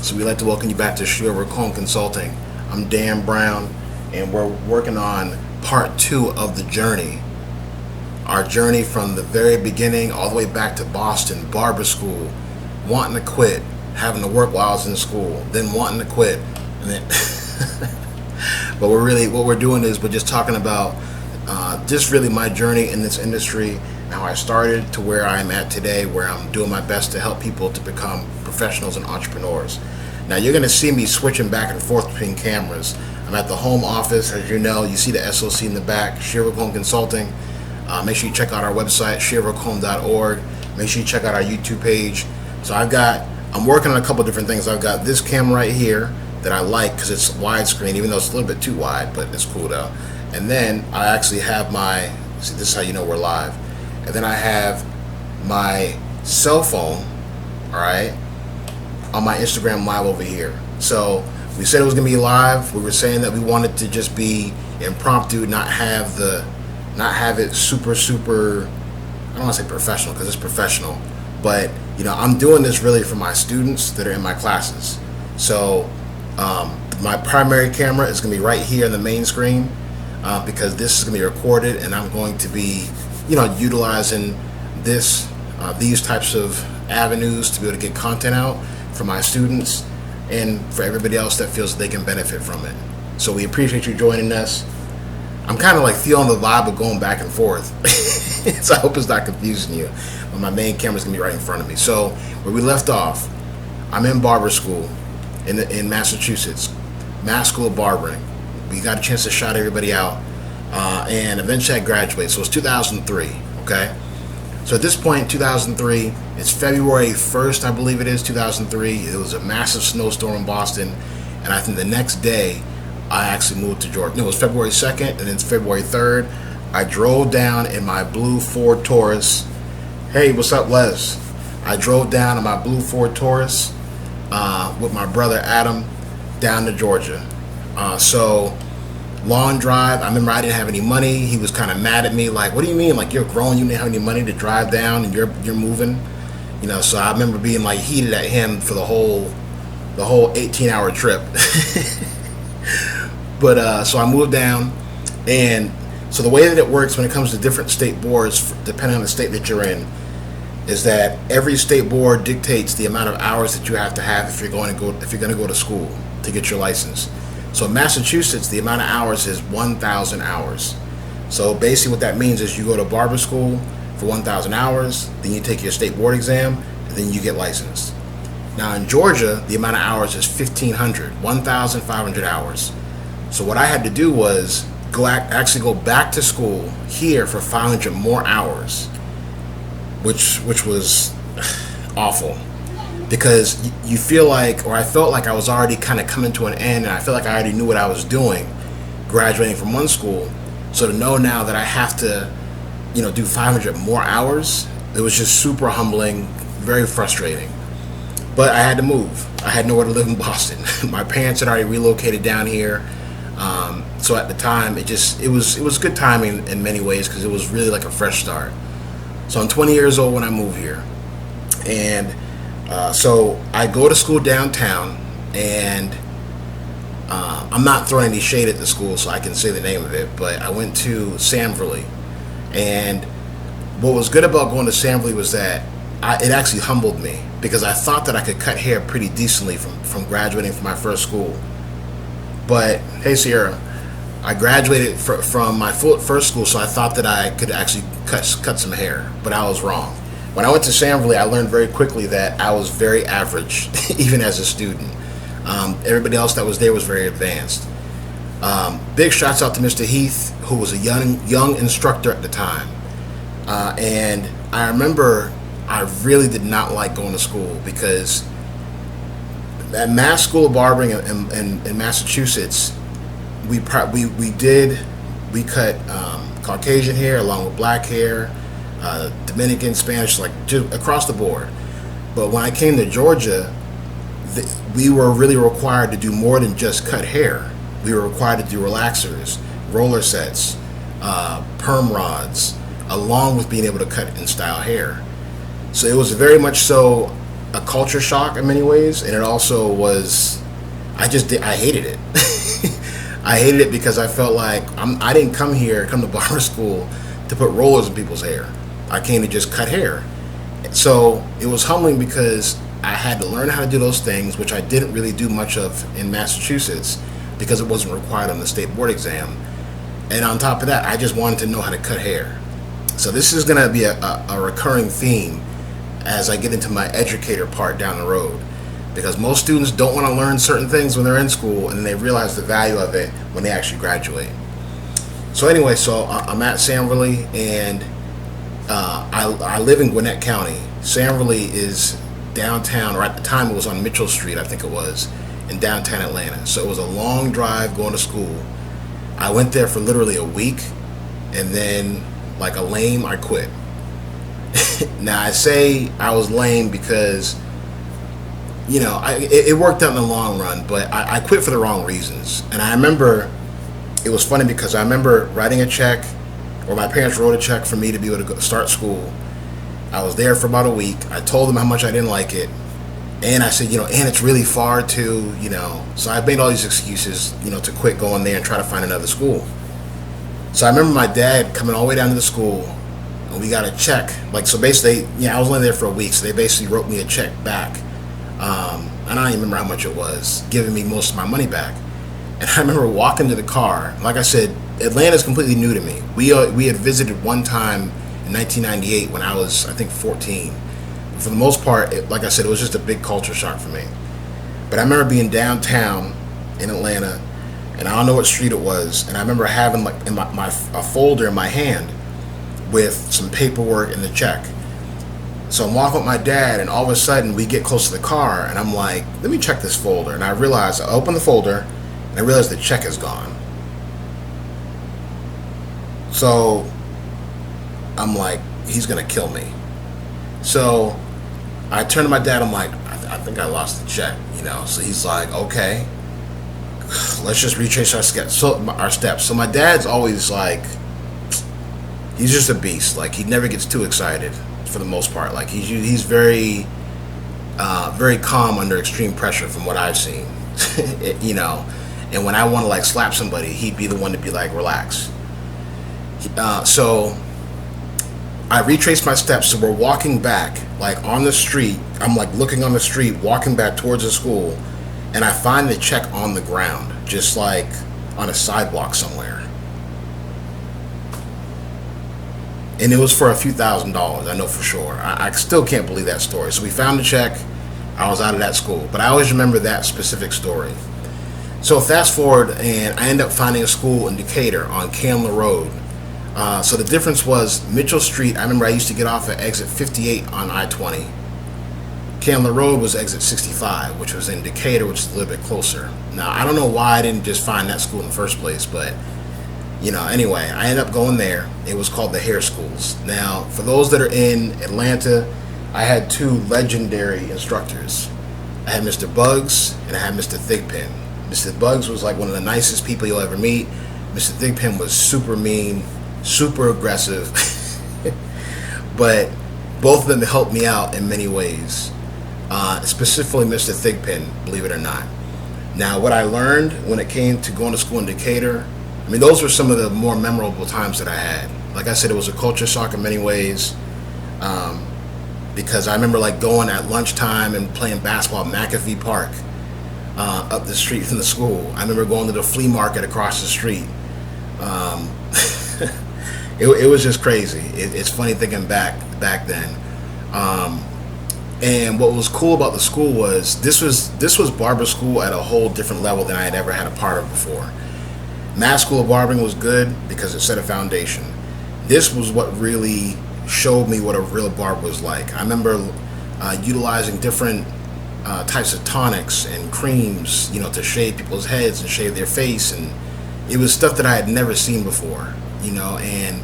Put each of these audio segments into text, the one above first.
So we'd like to welcome you back to Shearwood Home Consulting. I'm Dan Brown, and we're working on part 2 of the journey. Our journey from the very beginning all the way back to Boston, barber school, wanting to quit, having to work while I was in school, then wanting to quit, and then but what we're doing is we're just talking about just really my journey in this industry, how I started to where I'm at today, where I'm doing my best to help people to become professionals and entrepreneurs. Now you're going to see me switching back and forth between cameras. I'm at the home office, as you know. You see the SOC in the back, Shearwood Home Consulting. Make sure you check out our website, shearwookhome.org. Make sure you check out our YouTube page. So I'm working on a couple different things. I've got this camera right here that I like because it's widescreen, even though it's a little bit too wide, but it's cool though. And then I actually have see, this is how you know we're live. And then I have my cell phone, all right, on my Instagram live over here. So we said it was gonna be live. We were saying that we wanted to just be impromptu, not have it super, I don't want to say professional because it's professional, but I'm doing this really for my students that are in my classes. So my primary camera is gonna be right here on the main screen because this is gonna be recorded, and I'm going to be utilizing these types of avenues to be able to get content out for my students and for everybody else that feels that they can benefit from it. So we appreciate you joining us. I'm kind of like feeling the vibe of going back and forth. So I hope it's not confusing you. But my main camera's gonna be right in front of me. So where we left off, I'm in barber school in Massachusetts, Mass School of Barbering. We got a chance to shout everybody out, and eventually I graduated. So it's 2003, okay? So at this point, 2003, it's February 1st, I believe it is, 2003. It was a massive snowstorm in Boston, and I think the next day, I actually moved to Georgia. No, it was February 2nd, and then it's February 3rd. I drove down in my blue Ford Taurus. Hey, what's up, Les? I drove down in my blue Ford Taurus with my brother Adam down to Georgia. So long drive. I remember I didn't have any money. He was kind of mad at me, like, what do you mean? Like, you're grown, you didn't have any money to drive down, and you're moving. So I remember being like heated at him for the whole 18-hour trip. But so I moved down, and so the way that it works when it comes to different state boards, depending on the state that you're in, is that every state board dictates the amount of hours that you have to have if you're going to go to school to get your license. So in Massachusetts, the amount of hours is 1,000 hours. So basically what that means is you go to barber school for 1,000 hours, then you take your state board exam, and then you get licensed. Now in Georgia, the amount of hours is 1,500 hours. So what I had to do was actually go back to school here for 500 more hours, which was awful. Because you feel like, or I felt like I was already kind of coming to an end, and I felt like I already knew what I was doing graduating from one school. So to know now that I have to, do 500 more hours, it was just super humbling, very frustrating. But I had to move. I had nowhere to live in Boston. My parents had already relocated down here. So at the time, it was good timing in many ways because it was really like a fresh start. So I'm 20 years old when I moved here. And so I go to school downtown, and I'm not throwing any shade at the school, so I can say the name of it, but I went to Samverly. And what was good about going to Samverly was that it actually humbled me, because I thought that I could cut hair pretty decently from graduating from my first school. But hey, Sierra, I graduated from my first school, so I thought that I could actually cut some hair, but I was wrong. When I went to Samverly, I learned very quickly that I was very average, even as a student. Everybody else that was there was very advanced. Big shouts out to Mr. Heath, who was a young instructor at the time. And I remember I really did not like going to school, because at Mass School of Barbering in Massachusetts, we cut Caucasian hair along with black hair, Dominican, Spanish, like just across the board. But when I came to Georgia, we were really required to do more than just cut hair. We were required to do relaxers, roller sets, perm rods, along with being able to cut and style hair. So it was very much so a culture shock in many ways, and it also was. I hated it. I hated it because I felt like I didn't come to barber school to put rollers in people's hair. I came to just cut hair. So it was humbling because I had to learn how to do those things, which I didn't really do much of in Massachusetts because it wasn't required on the state board exam. And on top of that, I just wanted to know how to cut hair. So this is going to be a recurring theme as I get into my educator part down the road. Because most students don't want to learn certain things when they're in school, and then they realize the value of it when they actually graduate. So anyway, I'm at Sanverly, and I live in Gwinnett County. Sanverly is downtown, or at the time it was on Mitchell Street, I think it was, in downtown Atlanta. So it was a long drive going to school. I went there for literally a week, and then, like a lame, I quit. Now I say I was lame because, you know, it worked out in the long run, but I quit for the wrong reasons. And I remember, it was funny because I remember writing a check, or my parents wrote a check for me to be able to start school. I was there for about a week. I told them how much I didn't like it. And I said, you know, and it's really far too, you know. So I made all these excuses, you know, to quit going there and try to find another school. So I remember my dad coming all the way down to the school, and we got a check. Like, so basically, I was only there for a week, so they basically wrote me a check back. I don't even remember how much it was, giving me most of my money back. And I remember walking to the car. Like I said, Atlanta's completely new to me. We had visited one time in 1998 when I was, I think, 14. For the most part, like I said, it was just a big culture shock for me. But I remember being downtown in Atlanta, and I don't know what street it was, and I remember having like in a folder in my hand with some paperwork and the check. So I'm walking with my dad, and all of a sudden we get close to the car, and I'm like, let me check this folder. And I open the folder, and I realize the check is gone. So I'm like, he's gonna kill me. So I turn to my dad, I'm like, I think I lost the check, you know. So he's like, okay, let's just retrace our steps. So my dad's always like, he's just a beast. Like, he never gets too excited for the most part. Like, he's very very calm under extreme pressure from what I've seen. You know, and when I want to like slap somebody, he'd be the one to be like, relax. So I retraced my steps. So we're walking back, like on the street. I'm like looking on the street, walking back towards the school, and I find the check on the ground, just like on a sidewalk somewhere. And it was for a few $1,000s, I know for sure. I still can't believe that story. So we found the check. I was out of that school. But I always remember that specific story. So fast forward, and I end up finding a school in Decatur on Candler Road. So the difference was Mitchell Street, I remember I used to get off at exit 58 on I-20. Candler Road was exit 65, which was in Decatur, which is a little bit closer. Now, I don't know why I didn't just find that school in the first place, but you know, anyway, I ended up going there. It was called the Hair Schools. Now, for those that are in Atlanta, I had two legendary instructors. I had Mr. Bugs and I had Mr. Thigpen. Mr. Bugs was like one of the nicest people you'll ever meet. Mr. Thigpen was super mean, super aggressive. But both of them helped me out in many ways. Specifically Mr. Thigpen, believe it or not. Now, what I learned when it came to going to school in Decatur, I mean, those were some of the more memorable times that I had. Like I said, it was a culture shock in many ways, because I remember like going at lunchtime and playing basketball at McAfee Park up the street from the school. I remember going to the flea market across the street. It was just crazy. It's funny thinking back then. And what was cool about the school was this was barber school at a whole different level than I had ever had a part of before. Mass School of Barbering was good because it set a foundation. This was what really showed me what a real barber was like. I remember utilizing different types of tonics and creams, you know, to shave people's heads and shave their face, and it was stuff that I had never seen before, you know. And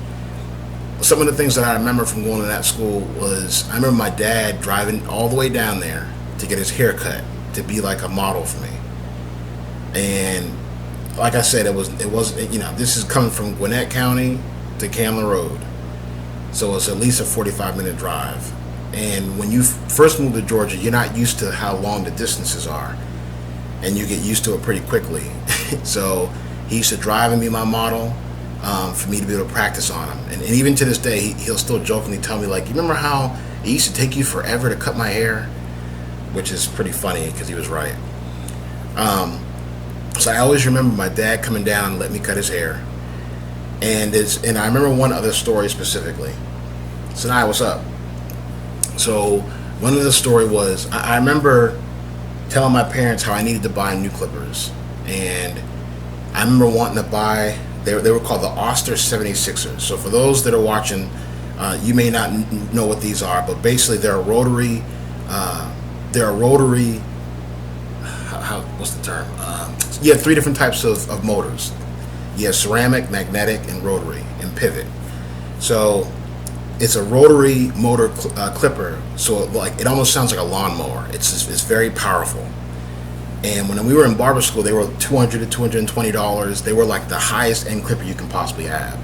some of the things that I remember from going to that school was I remember my dad driving all the way down there to get his hair cut, to be like a model for me. And like I said, it wasn't, you know, this is coming from Gwinnett County to Candler Road. So it's at least a 45-minute drive. And when you first move to Georgia, you're not used to how long the distances are, and you get used to it pretty quickly. So he used to drive and be my model, for me to be able to practice on him. And even to this day, he'll still jokingly tell me, like, you remember how it used to take you forever to cut my hair? Which is pretty funny because he was right. So I always remember my dad coming down and letting me cut his hair. And I remember one other story specifically. So now, what's up? So one of the story was, I remember telling my parents how I needed to buy new clippers. And I remember wanting to buy, they were called the Oster 76ers. So for those that are watching, you may not know what these are, but basically they're a rotary, what's the term? You have three different types of motors. You have ceramic, magnetic, and rotary, and pivot. So it's a rotary motor clipper. So it almost sounds like a lawnmower. It's very powerful. And when we were in barber school, they were $200 to $220. They were like the highest end clipper you can possibly have.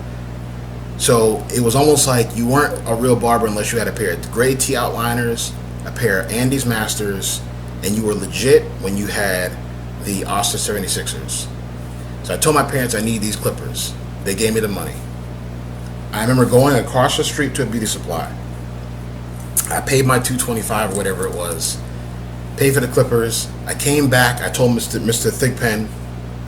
So it was almost like you weren't a real barber unless you had a pair of Grade T outliners, a pair of Andes Masters, and you were legit when you had the Oster 76ers. So I told my parents I need these clippers. They gave me the money. I remember going across the street to a beauty supply. I paid my $225 or whatever it was. Paid for the clippers. I came back. I told Mr. Thigpen,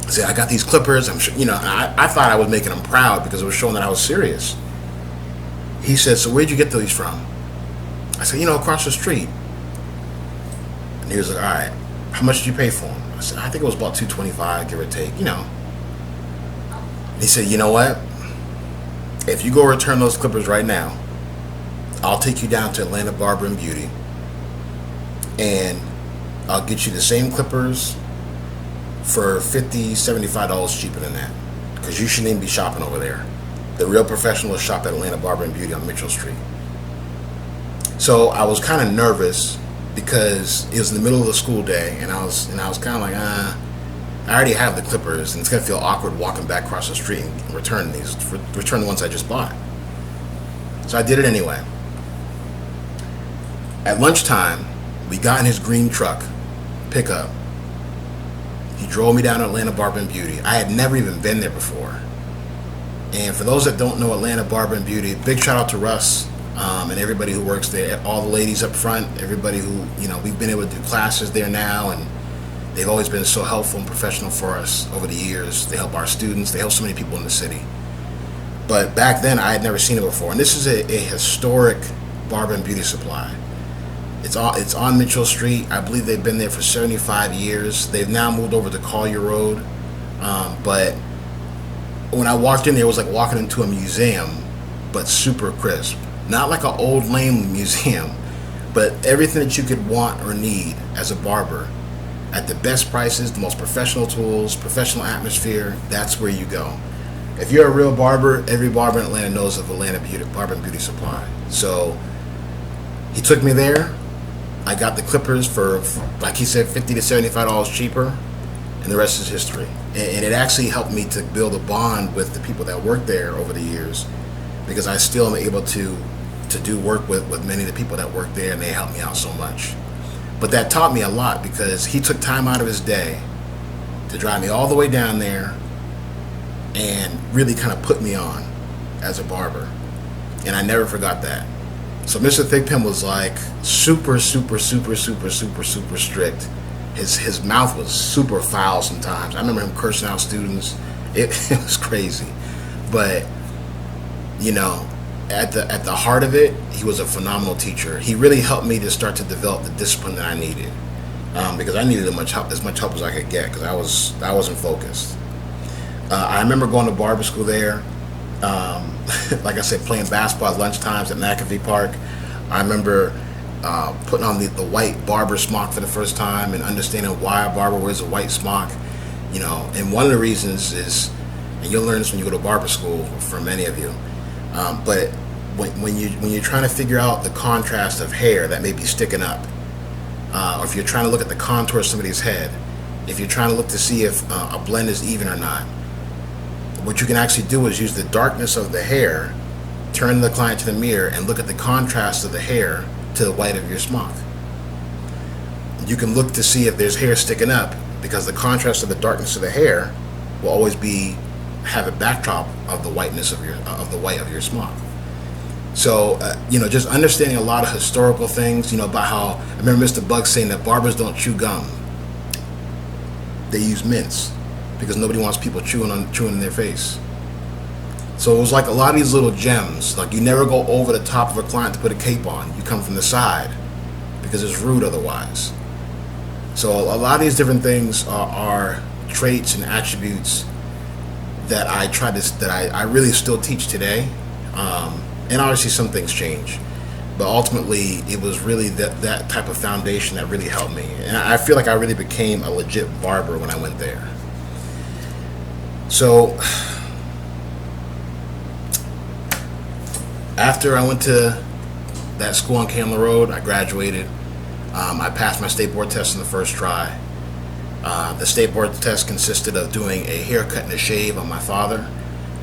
I said, I got these clippers. I'm sure, I thought I was making him proud because it was showing that I was serious. He said, so where'd you get these from? I said, across the street. And he was like, all right, how much did you pay for them? I said, I think it was about $225, give or take, He said, you know what? If you go return those clippers right now, I'll take you down to Atlanta Barber and Beauty, and I'll get you the same clippers for $50, $75 cheaper than that, because you shouldn't even be shopping over there. The real professionals shop at Atlanta Barber and Beauty on Mitchell Street. So I was kind of nervous because it was in the middle of the school day, and I was kind of like, I already have the clippers, and it's gonna feel awkward walking back across the street and return the ones I just bought. So I did it anyway. At lunchtime, we got in his green truck pickup. He drove me down to Atlanta Barber and Beauty. I had never even been there before. And for those that don't know Atlanta Barber and Beauty, big shout out to Russ, and everybody who works there, all the ladies up front, everybody who, we've been able to do classes there now, and they've always been so helpful and professional for us over the years. They help our students, they help so many people in the city. But back then, I had never seen it before. And this is a historic barber and beauty supply. It's on Mitchell Street. I believe they've been there for 75 years. They've now moved over to Collier Road. But when I walked in there, it was like walking into a museum, but super crisp. Not like an old lame museum, but everything that you could want or need as a barber at the best prices, the most professional tools, professional atmosphere. That's where you go. If you're a real barber, every barber in Atlanta knows of Atlanta Barber and Beauty Supply. So he took me there. I got the clippers for, like he said, $50 to $75 cheaper, and the rest is history. And it actually helped me to build a bond with the people that work there over the years, because I still am able to do work with many of the people that work there, and they help me out so much. But that taught me a lot, because he took time out of his day to drive me all the way down there and really kind of put me on as a barber. And I never forgot that. So Mr. Thigpen was like super strict. His mouth was super foul sometimes. I remember him cursing out students. It was crazy. But, at the heart of it, he was a phenomenal teacher. He really helped me to start to develop the discipline that I needed, because I needed as much help as I could get, because I wasn't focused. I remember going to barber school there. Like I said, playing basketball at lunchtimes at McAfee Park. I remember putting on the white barber smock for the first time and understanding why a barber wears a white smock. And one of the reasons is, and you'll learn this when you go to barber school, for many of you, but when you're trying to figure out the contrast of hair that may be sticking up, or if you're trying to look at the contour of somebody's head, if you're trying to look to see if a blend is even or not, what you can actually do is use the darkness of the hair, turn the client to the mirror, and look at the contrast of the hair to the white of your smock. You can look to see if there's hair sticking up, because the contrast of the darkness of the hair will always have a backdrop of the whiteness of the white of your smock. So just understanding a lot of historical things, about how I remember Mr. Bugs saying that barbers don't chew gum; they use mints, because nobody wants people chewing in their face. So it was like a lot of these little gems. Like, you never go over the top of a client to put a cape on. You come from the side, because it's rude otherwise. So a lot of these different things are traits and attributes that I really still teach today. And obviously some things change, but ultimately it was really that type of foundation that really helped me. And I feel like I really became a legit barber when I went there. So after I went to that school on Candler Road, I graduated. I passed my state board test in the first try. The state board test consisted of doing a haircut and a shave on my father,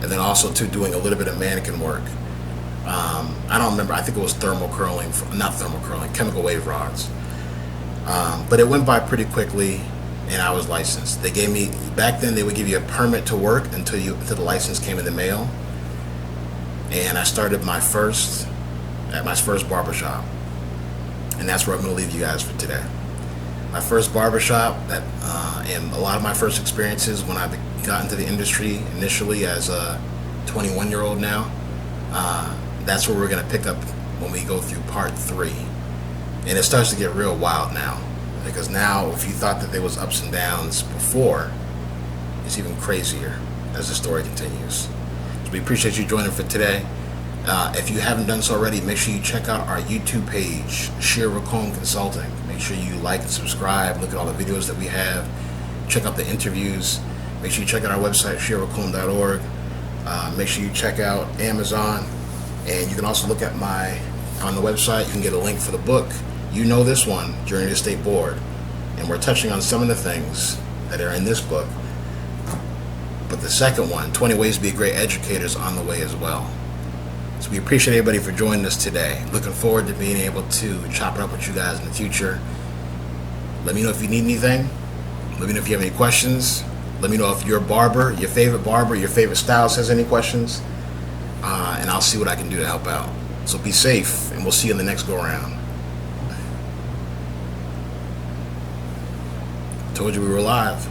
and then also doing a little bit of mannequin work. I don't remember, I think it was chemical wave rods. But it went by pretty quickly, and I was licensed. Back then they would give you a permit to work until the license came in the mail. And I started at my first barbershop. And that's where I'm going to leave you guys for today. My first barbershop, and a lot of my first experiences when I got into the industry initially as a 21-year-old now, that's where we're going to pick up when we go through part 3. And it starts to get real wild now, because now if you thought that there was ups and downs before, it's even crazier as the story continues. So we appreciate you joining for today. If you haven't done so already, make sure you check out our YouTube page, Shir Racone Consulting. Make sure you like and subscribe, look at all the videos that we have, check out the interviews. Make sure you check out our website, shirracone.org. Make sure you check out Amazon. And you can also look at on the website, you can get a link for the book, You Know This One, Journey to State Board. And we're touching on some of the things that are in this book. But the second one, 20 Ways to Be a Great Educator, is on the way as well. So we appreciate everybody for joining us today. Looking forward to being able to chop it up with you guys in the future. Let me know if you need anything. Let me know if you have any questions. Let me know if your favorite stylist has any questions. And I'll see what I can do to help out. So be safe, and we'll see you in the next go around. Told you we were live.